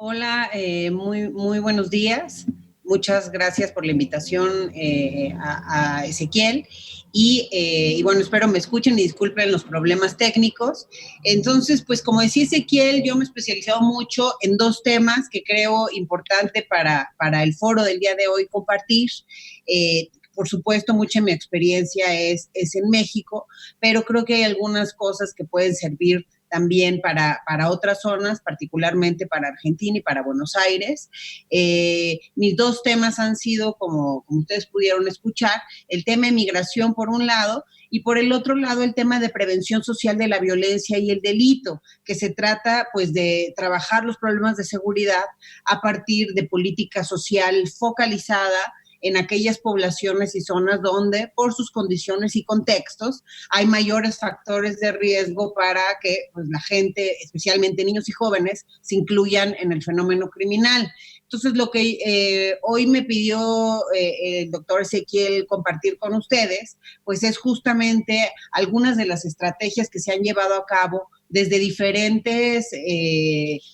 Hola, muy buenos días. Muchas gracias por la invitación a Ezequiel. Y bueno, espero me escuchen y disculpen los problemas técnicos. Entonces, pues como decía Ezequiel, yo me he especializado mucho en dos temas que creo importante para el foro del día de hoy compartir. Por supuesto, mucha de mi experiencia es en México, pero creo que hay algunas cosas que pueden servir también para otras zonas, particularmente para Argentina y para Buenos Aires. Mis dos temas han sido, como ustedes pudieron escuchar, el tema de migración por un lado y por el otro lado el tema de prevención social de la violencia y el delito, que se trata pues de trabajar los problemas de seguridad a partir de política social focalizada en aquellas poblaciones y zonas donde, por sus condiciones y contextos, hay mayores factores de riesgo para que pues, la gente, especialmente niños y jóvenes, se incluyan en el fenómeno criminal. Entonces, lo que hoy me pidió el doctor Ezequiel compartir con ustedes, pues es justamente algunas de las estrategias que se han llevado a cabo desde diferentes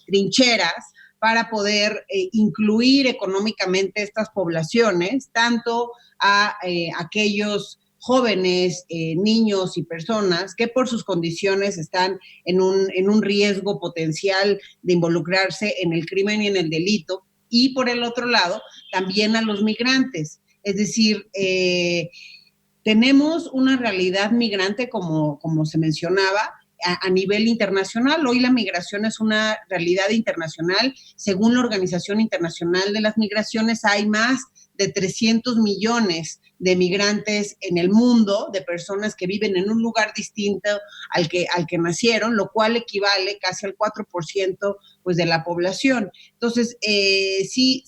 trincheras para poder incluir económicamente estas poblaciones, tanto a aquellos jóvenes, niños y personas que por sus condiciones están en un riesgo potencial de involucrarse en el crimen y en el delito, y por el otro lado, también a los migrantes. Es decir, tenemos una realidad migrante, como se mencionaba, a nivel internacional. Hoy la migración es una realidad internacional. Según la Organización Internacional de las Migraciones, hay más de 300 millones de migrantes en el mundo, de personas que viven en un lugar distinto al que nacieron, lo cual equivale casi al 4% pues, de la población. Entonces, sí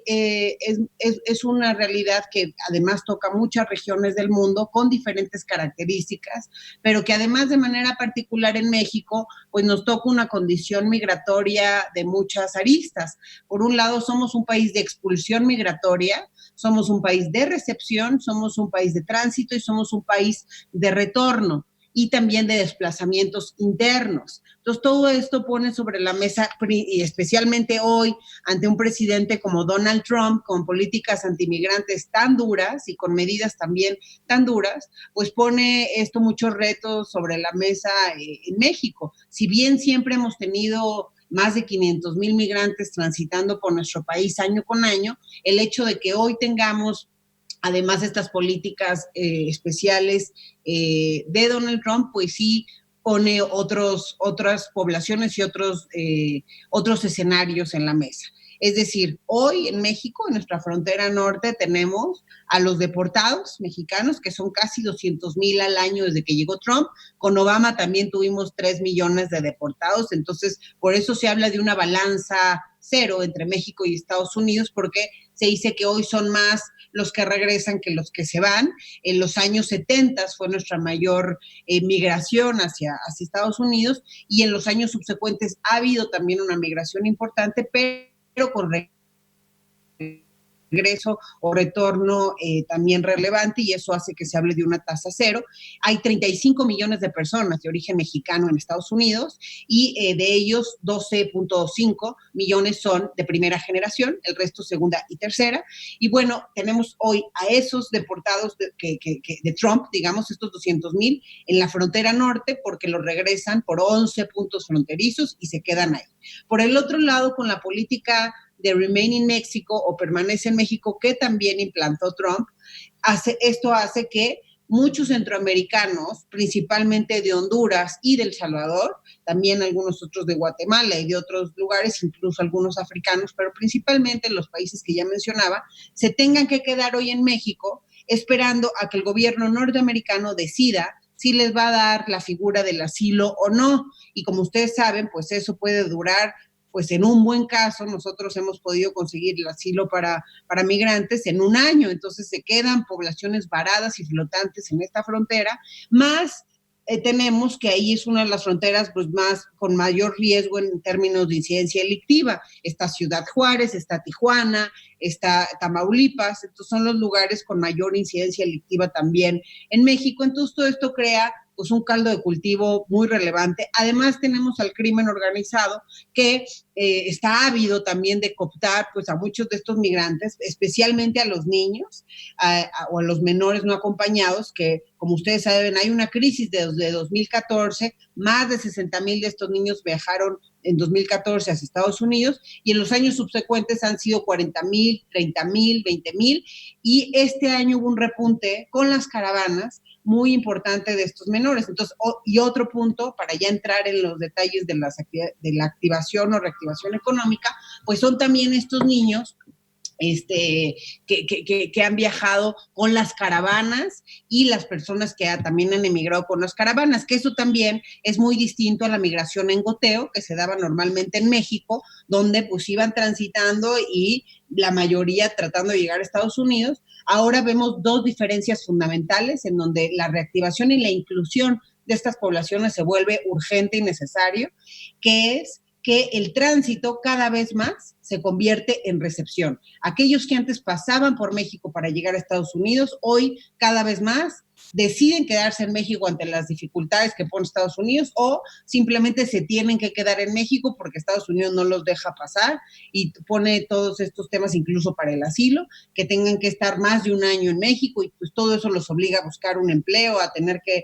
es una realidad que además toca muchas regiones del mundo con diferentes características, pero que además de manera particular en México, pues nos toca una condición migratoria de muchas aristas. Por un lado, somos un país de expulsión migratoria, somos un país de recepción, somos un país de tránsito y somos un país de retorno y también de desplazamientos internos. Entonces, todo esto pone sobre la mesa, y especialmente hoy, ante un presidente como Donald Trump, con políticas antimigrantes tan duras y con medidas también tan duras, pues pone esto muchos retos sobre la mesa en México. Si bien siempre hemos tenido más de 500,000 migrantes transitando por nuestro país año con año, el hecho de que hoy tengamos además estas políticas especiales de Donald Trump, pues sí pone otras poblaciones y otros escenarios en la mesa. Es decir, hoy en México, en nuestra frontera norte, tenemos a los deportados mexicanos, que son casi 200,000 al año desde que llegó Trump. Con Obama también tuvimos 3 millones de deportados, entonces por eso se habla de una balanza cero entre México y Estados Unidos, porque se dice que hoy son más los que regresan que los que se van. En los años 70 fue nuestra mayor migración hacia Estados Unidos, y en los años subsecuentes ha habido también una migración importante, pero con regreso o retorno también relevante, y eso hace que se hable de una tasa cero. Hay 35 millones de personas de origen mexicano en Estados Unidos, y de ellos 12.5 millones son de primera generación, el resto segunda y tercera. Y bueno, tenemos hoy a esos deportados de Trump, digamos, estos 200,000 en la frontera norte, porque los regresan por 11 puntos fronterizos y se quedan ahí. Por el otro lado, con la política de Remain in México o Permanece en México, que también implantó Trump, esto hace que muchos centroamericanos, principalmente de Honduras y de El Salvador, también algunos otros de Guatemala y de otros lugares, incluso algunos africanos, pero principalmente los países que ya mencionaba, se tengan que quedar hoy en México esperando a que el gobierno norteamericano decida si les va a dar la figura del asilo o no. Y como ustedes saben, pues eso puede durar, pues en un buen caso, nosotros hemos podido conseguir el asilo para migrantes en un año. Entonces se quedan poblaciones varadas y flotantes en esta frontera, más tenemos que ahí es una de las fronteras pues con mayor riesgo en términos de incidencia delictiva. Está Ciudad Juárez, está Tijuana, está Tamaulipas, estos son los lugares con mayor incidencia delictiva también en México. Entonces todo esto crea pues un caldo de cultivo muy relevante. Además tenemos al crimen organizado que está ávido también de cooptar pues a muchos de estos migrantes, especialmente a los niños o a los menores no acompañados, que como ustedes saben hay una crisis desde 2014, más de 60,000 de estos niños viajaron en 2014 hacia Estados Unidos y en los años subsecuentes han sido 40,000, 30,000, 20,000 y este año hubo un repunte con las caravanas muy importante de estos menores. Entonces, y otro punto, para ya entrar en los detalles de la activación o reactivación económica, pues son también estos niños que han viajado con las caravanas y las personas que también han emigrado con las caravanas, que eso también es muy distinto a la migración en goteo que se daba normalmente en México, donde pues iban transitando y la mayoría tratando de llegar a Estados Unidos. Ahora vemos dos diferencias fundamentales en donde la reactivación y la inclusión de estas poblaciones se vuelve urgente y necesario, que es que el tránsito cada vez más se convierte en recepción. Aquellos que antes pasaban por México para llegar a Estados Unidos, hoy cada vez más deciden quedarse en México ante las dificultades que pone Estados Unidos o simplemente se tienen que quedar en México porque Estados Unidos no los deja pasar y pone todos estos temas incluso para el asilo, que tengan que estar más de un año en México y pues todo eso los obliga a buscar un empleo, a tener que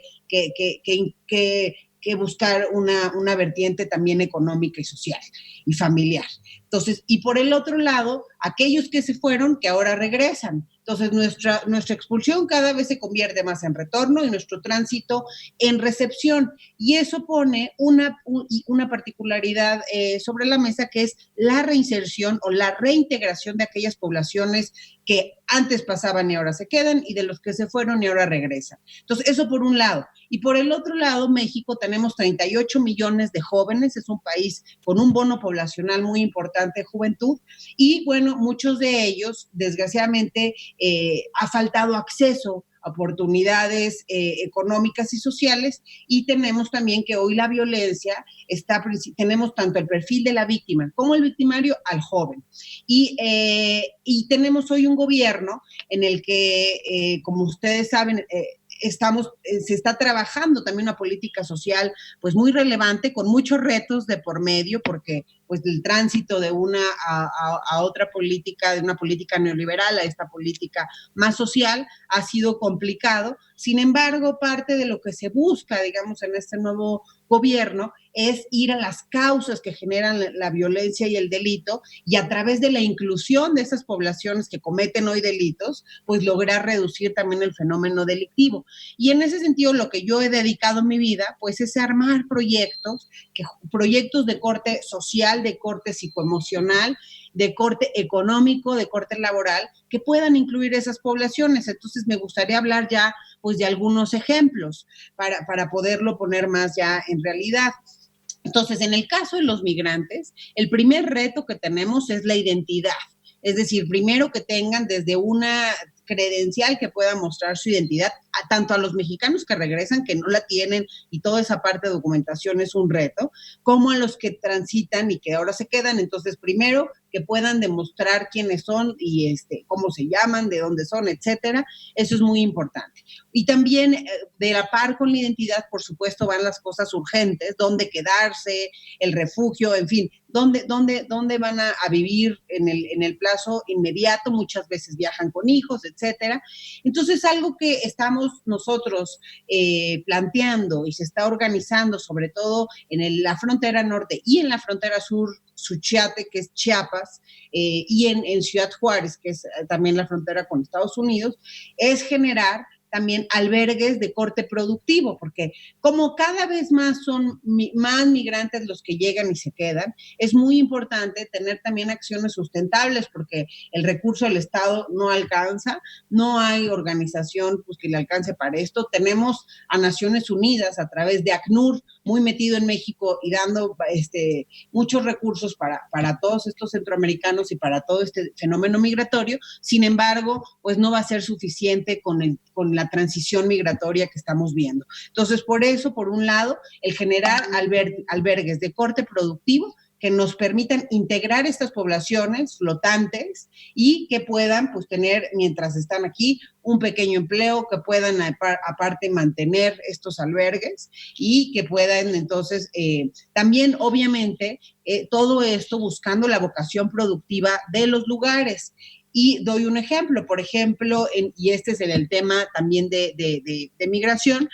buscar una vertiente también económica y social y familiar. Entonces, y por el otro lado, aquellos que se fueron, que ahora regresan. Entonces, nuestra expulsión cada vez se convierte más en retorno y nuestro tránsito en recepción. Y eso pone una particularidad sobre la mesa, que es la reinserción o la reintegración de aquellas poblaciones que antes pasaban y ahora se quedan, y de los que se fueron y ahora regresan. Entonces, eso por un lado. Y por el otro lado, México, tenemos 38 millones de jóvenes, es un país con un bono poblacional muy importante de juventud, y bueno, muchos de ellos, desgraciadamente, ha faltado acceso a oportunidades económicas y sociales, y tenemos también que hoy la violencia tenemos tanto el perfil de la víctima como el victimario al joven. Y tenemos hoy un gobierno en el que, como ustedes saben, se está trabajando también una política social pues muy relevante, con muchos retos de por medio, porque pues el tránsito de una a otra política, de una política neoliberal a esta política más social, ha sido complicado. Sin embargo, parte de lo que se busca, digamos, en este nuevo gobierno es ir a las causas que generan la violencia y el delito, y a través de la inclusión de esas poblaciones que cometen hoy delitos, pues lograr reducir también el fenómeno delictivo. Y en ese sentido, lo que yo he dedicado mi vida, pues es armar proyectos de corte social, de corte psicoemocional, de corte económico, de corte laboral, que puedan incluir esas poblaciones. Entonces me gustaría hablar ya pues de algunos ejemplos para poderlo poner más ya en realidad. Entonces, en el caso de los migrantes, el primer reto que tenemos es la identidad. Es decir, primero que tengan desde una credencial que pueda mostrar su identidad, tanto a los mexicanos que regresan, que no la tienen, y toda esa parte de documentación es un reto, como a los que transitan y que ahora se quedan. Entonces, primero, que puedan demostrar quiénes son y cómo se llaman, de dónde son, etcétera. Eso es muy importante. Y también, de la par con la identidad, por supuesto, van las cosas urgentes, dónde quedarse, el refugio, en fin, dónde van a vivir en el plazo inmediato. Muchas veces viajan con hijos, etcétera. Entonces, algo que estamos nosotros planteando y se está organizando, sobre todo en la frontera norte y en la frontera sur, Suchiate, que es Chiapas, y en Ciudad Juárez, que es también la frontera con Estados Unidos, es generar también albergues de corte productivo, porque como cada vez más son más migrantes los que llegan y se quedan, es muy importante tener también acciones sustentables, porque el recurso del Estado no alcanza, no hay organización pues, que le alcance para esto. Tenemos a Naciones Unidas a través de ACNUR, muy metido en México y dando muchos recursos para todos estos centroamericanos y para todo este fenómeno migratorio. Sin embargo, pues no va a ser suficiente con la transición migratoria que estamos viendo. Entonces, por eso, por un lado, el generar albergues de corte productivo que nos permitan integrar estas poblaciones flotantes y que puedan pues tener, mientras están aquí, un pequeño empleo, que puedan aparte mantener estos albergues y que puedan entonces también obviamente todo esto buscando la vocación productiva de los lugares. Y doy un ejemplo, por ejemplo, y este es el tema también de migración,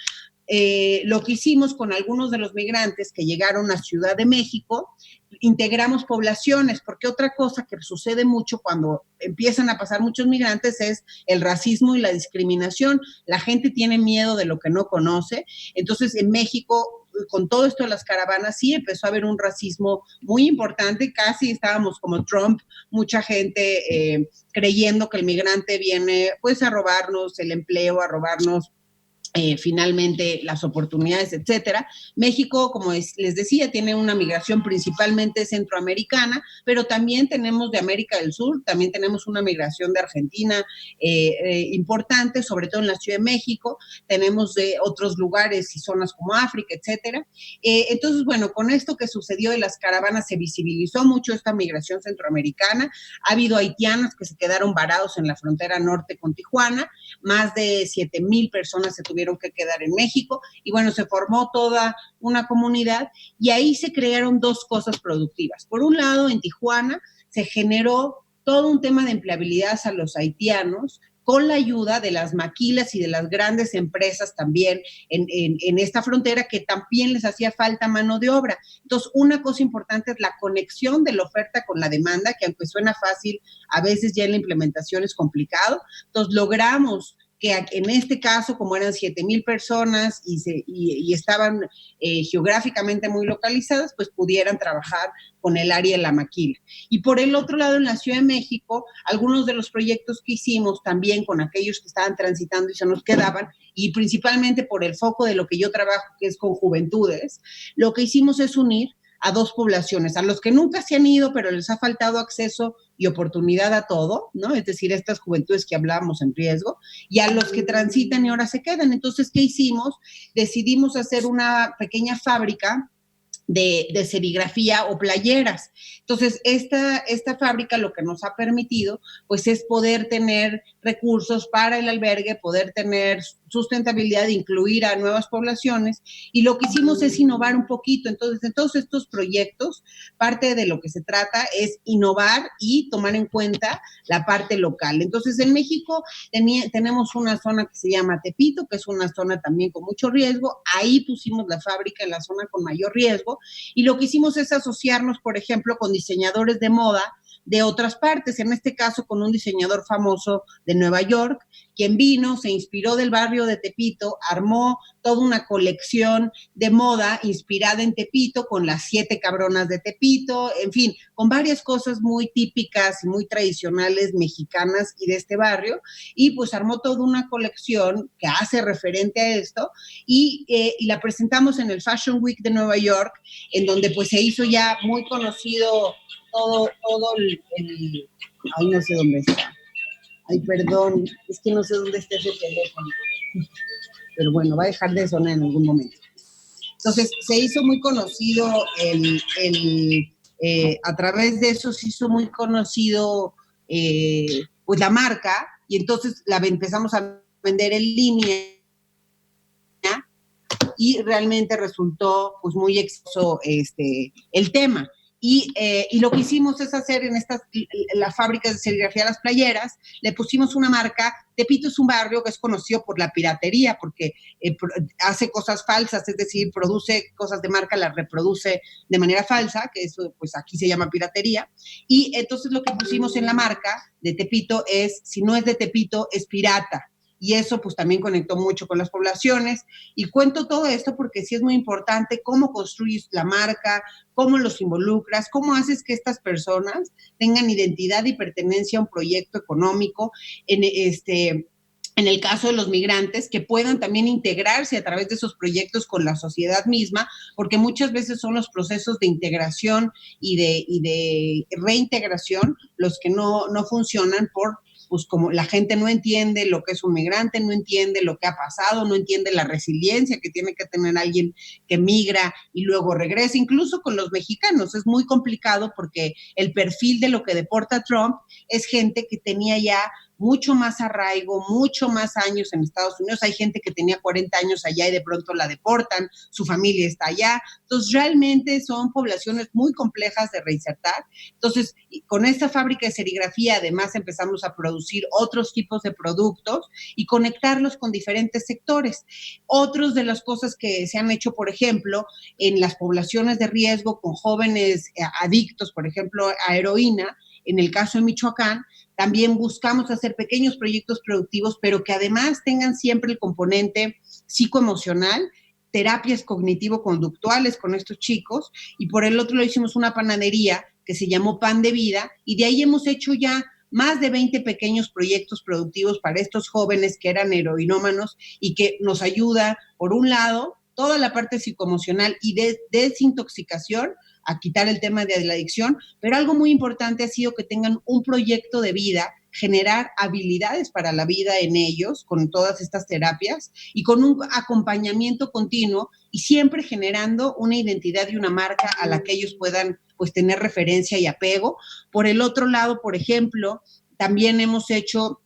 lo que hicimos con algunos de los migrantes que llegaron a Ciudad de México, integramos poblaciones, porque otra cosa que sucede mucho cuando empiezan a pasar muchos migrantes es el racismo y la discriminación. La gente tiene miedo de lo que no conoce. Entonces, en México, con todo esto de las caravanas, sí empezó a haber un racismo muy importante, casi estábamos como Trump, mucha gente creyendo que el migrante viene pues a robarnos el empleo, a robarnos finalmente las oportunidades, etcétera. México, como les decía, tiene una migración principalmente centroamericana, pero también tenemos de América del Sur, también tenemos una migración de Argentina importante, sobre todo en la Ciudad de México, tenemos de otros lugares y zonas como África, etcétera. Entonces, bueno, con esto que sucedió de las caravanas se visibilizó mucho esta migración centroamericana. Ha habido haitianos que se quedaron varados en la frontera norte con Tijuana, más de 7,000 personas se tuvieron que quedar en México, y bueno, se formó toda una comunidad, y ahí se crearon dos cosas productivas. Por un lado, en Tijuana se generó todo un tema de empleabilidad a los haitianos, con la ayuda de las maquilas y de las grandes empresas también en esta frontera, que también les hacía falta mano de obra. Entonces, una cosa importante es la conexión de la oferta con la demanda, que aunque suena fácil, a veces ya en la implementación es complicado. Entonces, logramos que en este caso, como eran 7,000 personas y estaban geográficamente muy localizadas, pues pudieran trabajar con el área de la maquila. Y por el otro lado, en la Ciudad de México, algunos de los proyectos que hicimos también con aquellos que estaban transitando y se nos quedaban, y principalmente por el foco de lo que yo trabajo, que es con juventudes, lo que hicimos es unir a dos poblaciones, a los que nunca se han ido, pero les ha faltado acceso y oportunidad a todo, ¿no? Es decir, estas juventudes que hablábamos en riesgo, y a los que transitan y ahora se quedan. Entonces, ¿qué hicimos? Decidimos hacer una pequeña fábrica de serigrafía o playeras. Entonces, esta fábrica lo que nos ha permitido, pues, es poder tener recursos para el albergue, poder tener sustentabilidad, incluir a nuevas poblaciones, y lo que hicimos es innovar un poquito. Entonces, en todos estos proyectos, parte de lo que se trata es innovar y tomar en cuenta la parte local. Entonces, en México tenemos una zona que se llama Tepito, que es una zona también con mucho riesgo. Ahí pusimos la fábrica, en la zona con mayor riesgo, y lo que hicimos es asociarnos, por ejemplo, con diseñadores de moda de otras partes, en este caso con un diseñador famoso de Nueva York, quien vino, se inspiró del barrio de Tepito, armó toda una colección de moda inspirada en Tepito, con las 7 cabronas de Tepito, en fin, con varias cosas muy típicas y muy tradicionales mexicanas y de este barrio, y pues armó toda una colección que hace referente a esto, y la presentamos en el Fashion Week de Nueva York, en donde pues se hizo ya muy conocido todo ay, no sé dónde está. Ay, perdón, es que no sé dónde está ese teléfono. Pero bueno, va a dejar de sonar en algún momento. Entonces, se hizo muy conocido a través de eso se hizo muy conocido pues la marca, y entonces la empezamos a vender en línea, y realmente resultó pues muy exitoso el tema. Y lo que hicimos es hacer en las fábricas de serigrafía, las playeras, le pusimos una marca. Tepito es un barrio que es conocido por la piratería, porque hace cosas falsas, es decir, produce cosas de marca, las reproduce de manera falsa, que eso pues aquí se llama piratería. Y entonces lo que pusimos en la marca de Tepito es, si no es de Tepito, es pirata. Y eso pues también conectó mucho con las poblaciones. Y cuento todo esto porque sí es muy importante cómo construyes la marca, cómo los involucras, cómo haces que estas personas tengan identidad y pertenencia a un proyecto económico, en el caso de los migrantes, que puedan también integrarse a través de esos proyectos con la sociedad misma, porque muchas veces son los procesos de integración y de reintegración los que no funcionan por pues como la gente no entiende lo que es un migrante, no entiende lo que ha pasado, no entiende la resiliencia que tiene que tener alguien que migra y luego regresa, incluso con los mexicanos, es muy complicado porque el perfil de lo que deporta Trump es gente que tenía ya mucho más arraigo, mucho más años en Estados Unidos. Hay gente que tenía 40 años allá y de pronto la deportan, su familia está allá. Entonces, realmente son poblaciones muy complejas de reinsertar. Entonces, con esta fábrica de serigrafía, además, empezamos a producir otros tipos de productos y conectarlos con diferentes sectores. Otros de las cosas que se han hecho, por ejemplo, en las poblaciones de riesgo con jóvenes adictos, por ejemplo, a heroína, en el caso de Michoacán, también buscamos hacer pequeños proyectos productivos, pero que además tengan siempre el componente psicoemocional, terapias cognitivo-conductuales con estos chicos, y por el otro lado hicimos una panadería que se llamó Pan de Vida, y de ahí hemos hecho ya más de 20 pequeños proyectos productivos para estos jóvenes que eran heroinómanos y que nos ayuda, por un lado, toda la parte psicoemocional y de desintoxicación, a quitar el tema de la adicción, pero algo muy importante ha sido que tengan un proyecto de vida, generar habilidades para la vida en ellos con todas estas terapias y con un acompañamiento continuo y siempre generando una identidad y una marca a la que ellos puedan pues tener referencia y apego. Por el otro lado, por ejemplo, también hemos hecho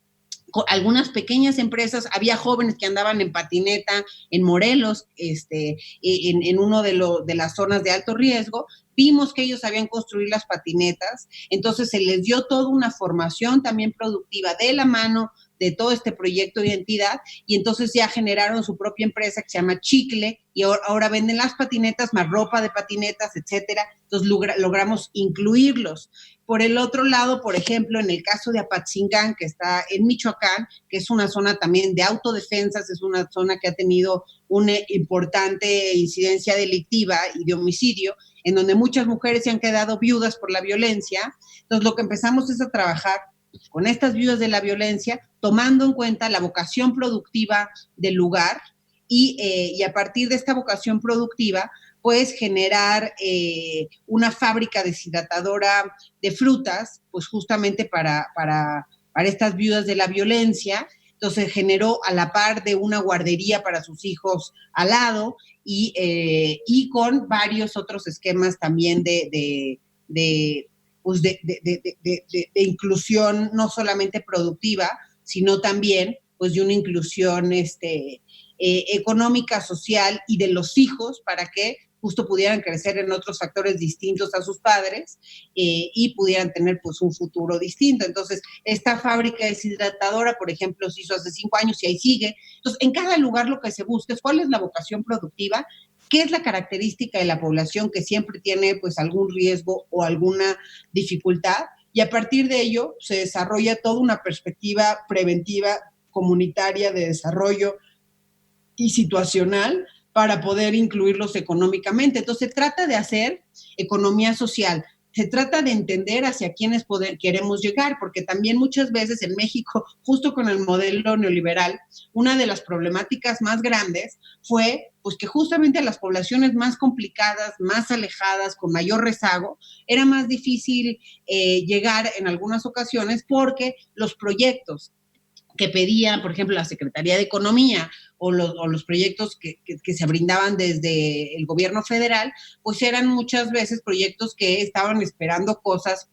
algunas pequeñas empresas, había jóvenes que andaban en patineta en Morelos, en uno de las zonas de alto riesgo, vimos que ellos sabían construir las patinetas, entonces se les dio toda una formación también productiva de la mano de todo este proyecto de identidad y entonces ya generaron su propia empresa que se llama Chicle y ahora venden las patinetas más ropa de patinetas, etcétera. Entonces logramos incluirlos. Por el otro lado, por ejemplo, en el caso de Apatzingán, que está en Michoacán, que es una zona también de autodefensas, es una zona que ha tenido una importante incidencia delictiva y de homicidio, en donde muchas mujeres se han quedado viudas por la violencia. Entonces, lo que empezamos es a trabajar con estas viudas de la violencia, tomando en cuenta la vocación productiva del lugar y a partir de esta vocación productiva, pues generar una fábrica deshidratadora de frutas, pues justamente para estas viudas de la violencia. Entonces generó a la par de una guardería para sus hijos al lado y con varios otros esquemas también pues de inclusión no solamente productiva, sino también pues de una inclusión económica, social y de los hijos para que justo pudieran crecer en otros factores distintos a sus padres y pudieran tener pues un futuro distinto. Entonces, esta fábrica deshidratadora, por ejemplo, se hizo hace 5 años y ahí sigue. Entonces, en cada lugar lo que se busca es cuál es la vocación productiva, qué es la característica de la población que siempre tiene pues algún riesgo o alguna dificultad y a partir de ello se desarrolla toda una perspectiva preventiva comunitaria de desarrollo y situacional para poder incluirlos económicamente. Entonces, se trata de hacer economía social, se trata de entender hacia quiénes queremos llegar, porque también muchas veces en México, justo con el modelo neoliberal, una de las problemáticas más grandes fue pues que justamente a las poblaciones más complicadas, más alejadas, con mayor rezago, era más difícil llegar en algunas ocasiones porque los proyectos que pedían, por ejemplo, la Secretaría de Economía o los proyectos que se brindaban desde el gobierno federal, pues eran muchas veces proyectos que estaban esperando cosas,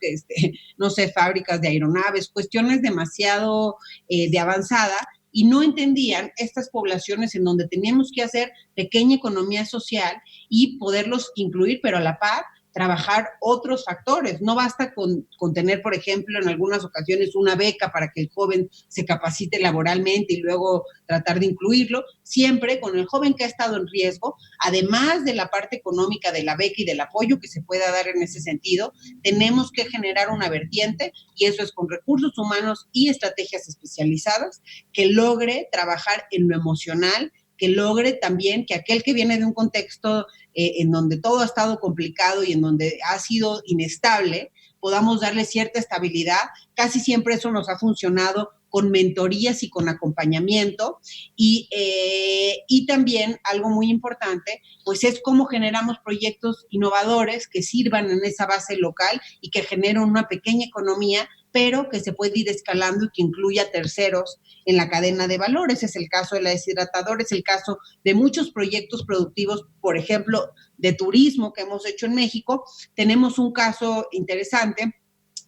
no sé, fábricas de aeronaves, cuestiones demasiado de avanzada, y no entendían estas poblaciones en donde teníamos que hacer pequeña economía social y poderlos incluir, pero a la par trabajar otros factores. No basta con tener, por ejemplo, en algunas ocasiones una beca para que el joven se capacite laboralmente y luego tratar de incluirlo. Siempre con el joven que ha estado en riesgo, además de la parte económica de la beca y del apoyo que se pueda dar en ese sentido, tenemos que generar una vertiente y eso es con recursos humanos y estrategias especializadas que logre trabajar en lo emocional, que logre también que aquel que viene de un contexto en donde todo ha estado complicado y en donde ha sido inestable, podamos darle cierta estabilidad. Casi siempre eso nos ha funcionado con mentorías y con acompañamiento y también algo muy importante, pues es cómo generamos proyectos innovadores que sirvan en esa base local y que generen una pequeña economía pero que se puede ir escalando y que incluya terceros en la cadena de valor. Ese es el caso de la deshidratadora, es el caso de muchos proyectos productivos, por ejemplo, de turismo que hemos hecho en México. Tenemos un caso interesante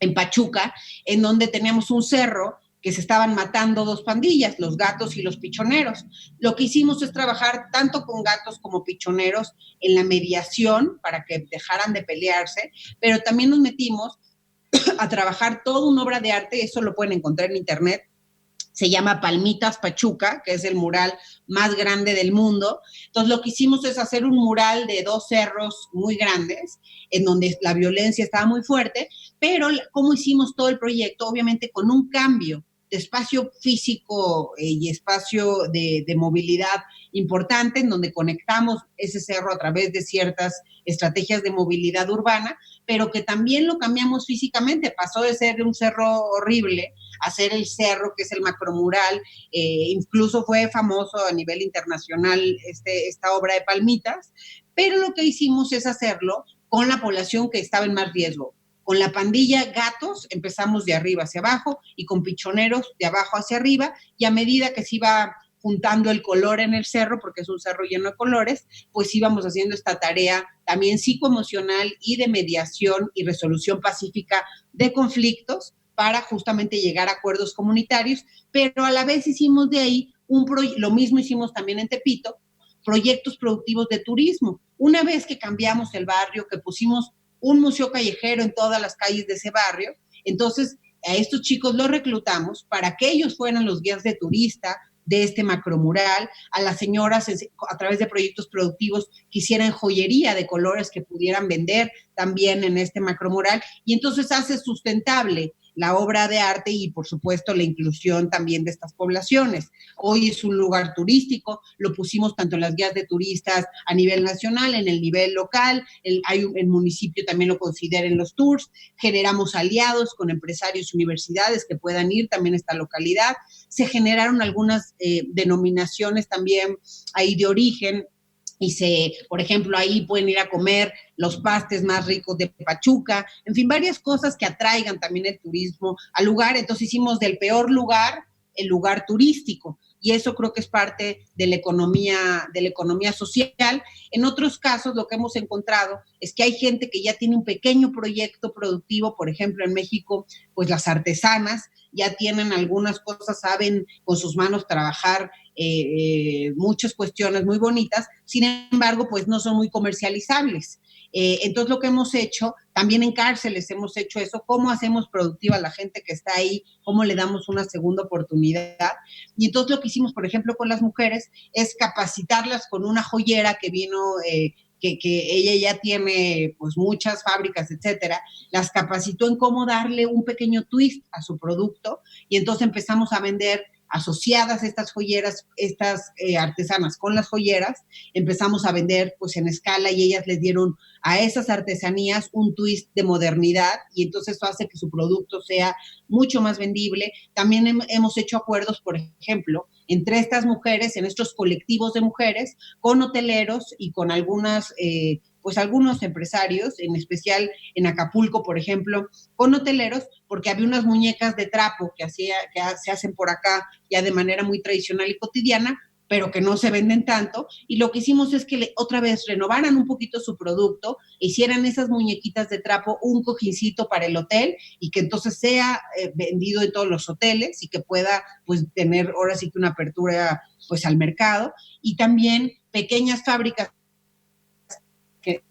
en Pachuca, en donde teníamos un cerro que se estaban matando dos pandillas, los gatos y los pichoneros. Lo que hicimos es trabajar tanto con gatos como pichoneros en la mediación para que dejaran de pelearse, pero también nos metimos a trabajar toda una obra de arte, eso lo pueden encontrar en internet, se llama Palmitas Pachuca, que es el mural más grande del mundo. Entonces lo que hicimos es hacer un mural de dos cerros muy grandes, en donde la violencia estaba muy fuerte, pero ¿cómo hicimos todo el proyecto? Obviamente con un cambio de espacio físico y espacio de movilidad importante, en donde conectamos ese cerro a través de ciertas estrategias de movilidad urbana, pero que también lo cambiamos físicamente, pasó de ser un cerro horrible a ser el cerro, que es el macromural, incluso fue famoso a nivel internacional esta obra de Palmitas, pero lo que hicimos es hacerlo con la población que estaba en más riesgo. Con la pandilla gatos empezamos de arriba hacia abajo y con pichoneros de abajo hacia arriba, y a medida que se iba juntando el color en el cerro, porque es un cerro lleno de colores, pues íbamos haciendo esta tarea también psicoemocional y de mediación y resolución pacífica de conflictos para justamente llegar a acuerdos comunitarios, pero a la vez hicimos de ahí lo mismo hicimos también en Tepito, proyectos productivos de turismo. Una vez que cambiamos el barrio, que pusimos un museo callejero en todas las calles de ese barrio, entonces a estos chicos los reclutamos para que ellos fueran los guías de turista de este macromural, a las señoras a través de proyectos productivos que hicieran joyería de colores que pudieran vender también en este macromural, y entonces hace sustentable la obra de arte y, por supuesto, la inclusión también de estas poblaciones. Hoy es un lugar turístico, lo pusimos tanto en las guías de turistas a nivel nacional, en el nivel local, el municipio también lo considera en los tours, generamos aliados con empresarios y universidades que puedan ir también a esta localidad, se generaron algunas denominaciones también ahí de origen, y por ejemplo, ahí pueden ir a comer los pastes más ricos de Pachuca, en fin, varias cosas que atraigan también el turismo al lugar. Entonces hicimos del peor lugar el lugar turístico, y eso creo que es parte de la economía social. En otros casos, lo que hemos encontrado es que hay gente que ya tiene un pequeño proyecto productivo, por ejemplo, en México, pues las artesanas ya tienen algunas cosas, saben con sus manos trabajar muchas cuestiones muy bonitas, sin embargo, pues no son muy comercializables. Entonces, lo que hemos hecho, también en cárceles hemos hecho eso, cómo hacemos productiva a la gente que está ahí, cómo le damos una segunda oportunidad. Y entonces lo que hicimos, por ejemplo, con las mujeres, es capacitarlas con una joyera que vino, que ella ya tiene pues muchas fábricas, etcétera, las capacitó en cómo darle un pequeño twist a su producto, y entonces empezamos a vender asociadas estas joyeras, estas artesanas con las joyeras, empezamos a vender pues en escala, y ellas les dieron a esas artesanías un twist de modernidad, y entonces eso hace que su producto sea mucho más vendible. También hemos hecho acuerdos, por ejemplo, entre estas mujeres, en estos colectivos de mujeres, con hoteleros y con algunas pues algunos empresarios, en especial en Acapulco, por ejemplo, con hoteleros, porque había unas muñecas de trapo que se hacen por acá ya de manera muy tradicional y cotidiana, pero que no se venden tanto, y lo que hicimos es que otra vez renovaran un poquito su producto, hicieran esas muñequitas de trapo un cojincito para el hotel, y que entonces sea vendido en todos los hoteles, y que pueda pues tener ahora sí que una apertura pues al mercado, y también pequeñas fábricas que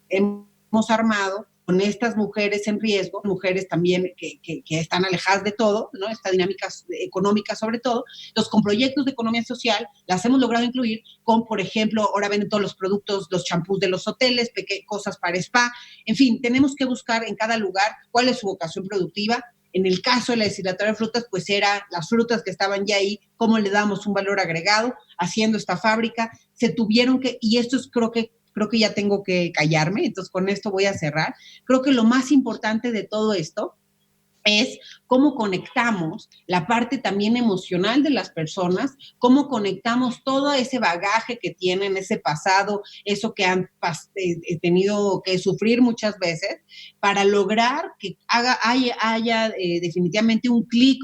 hemos armado con estas mujeres en riesgo, mujeres también que están alejadas de todo, ¿no? Esta dinámica económica sobre todo. Entonces, con proyectos de economía social, las hemos logrado incluir con, por ejemplo, ahora venden todos los productos, los champús de los hoteles, cosas para spa, en fin, tenemos que buscar en cada lugar cuál es su vocación productiva. En el caso de la deshidratadora de frutas, pues eran las frutas que estaban ya ahí, cómo le damos un valor agregado haciendo esta fábrica. Se tuvieron que, y esto es creo que ya tengo que callarme, entonces con esto voy a cerrar. Creo que lo más importante de todo esto es cómo conectamos la parte también emocional de las personas, cómo conectamos todo ese bagaje que tienen, ese pasado, eso que han tenido que sufrir muchas veces, para lograr que haya definitivamente un clic,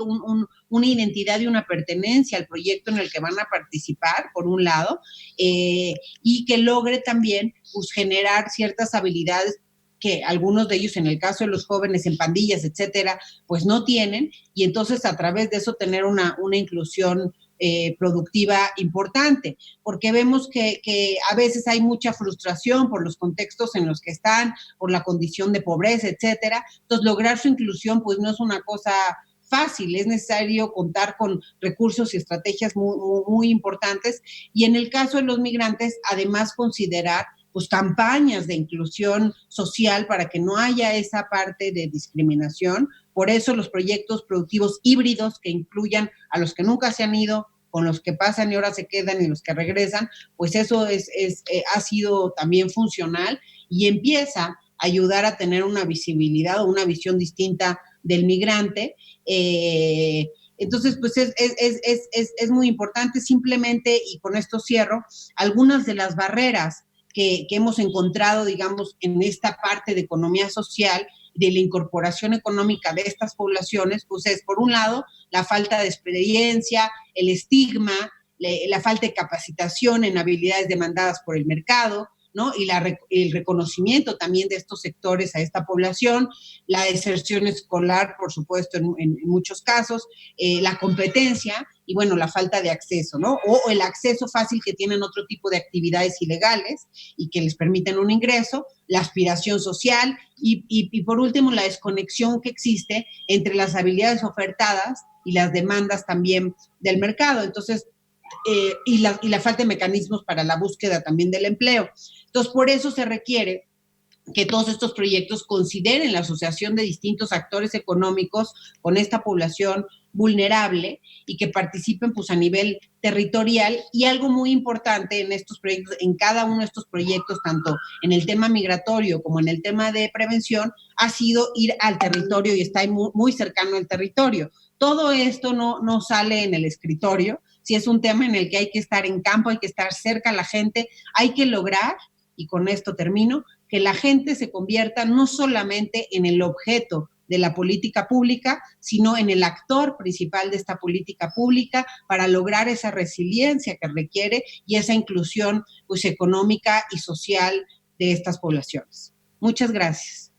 una identidad y una pertenencia al proyecto en el que van a participar, por un lado, y que logre también pues, generar ciertas habilidades que algunos de ellos, en el caso de los jóvenes en pandillas, etcétera, pues no tienen, y entonces a través de eso tener una inclusión productiva importante, porque vemos que a veces hay mucha frustración por los contextos en los que están, por la condición de pobreza, etcétera. Entonces, lograr su inclusión, pues no es una cosa fácil, es necesario contar con recursos y estrategias muy importantes, y en el caso de los migrantes, además considerar pues campañas de inclusión social para que no haya esa parte de discriminación. Por eso los proyectos productivos híbridos que incluyan a los que nunca se han ido, con los que pasan y ahora se quedan y los que regresan, pues eso ha sido también funcional y empieza a ayudar a tener una visibilidad o una visión distinta del migrante. Entonces, pues es muy importante simplemente, y con esto cierro, algunas de las barreras que hemos encontrado, digamos, en esta parte de economía social, de la incorporación económica de estas poblaciones, pues es, por un lado, la falta de experiencia, el estigma, la falta de capacitación en habilidades demandadas por el mercado, ¿no? Y el reconocimiento también de estos sectores a esta población, la deserción escolar, por supuesto, en muchos casos, la competencia y, bueno, la falta de acceso, ¿no? O el acceso fácil que tienen otro tipo de actividades ilegales y que les permiten un ingreso, la aspiración social y por último, la desconexión que existe entre las habilidades ofertadas y las demandas también del mercado. Entonces, y la falta de mecanismos para la búsqueda también del empleo. Entonces, por eso se requiere que todos estos proyectos consideren la asociación de distintos actores económicos con esta población vulnerable y que participen pues a nivel territorial. Y algo muy importante en estos proyectos, en cada uno de estos proyectos, tanto en el tema migratorio como en el tema de prevención, ha sido ir al territorio y estar muy cercano al territorio. Todo esto no sale en el escritorio. Si es un tema en el que hay que estar en campo, hay que estar cerca a la gente, hay que lograr, y con esto termino, que la gente se convierta no solamente en el objeto de la política pública, sino en el actor principal de esta política pública para lograr esa resiliencia que requiere y esa inclusión pues, económica y social de estas poblaciones. Muchas gracias.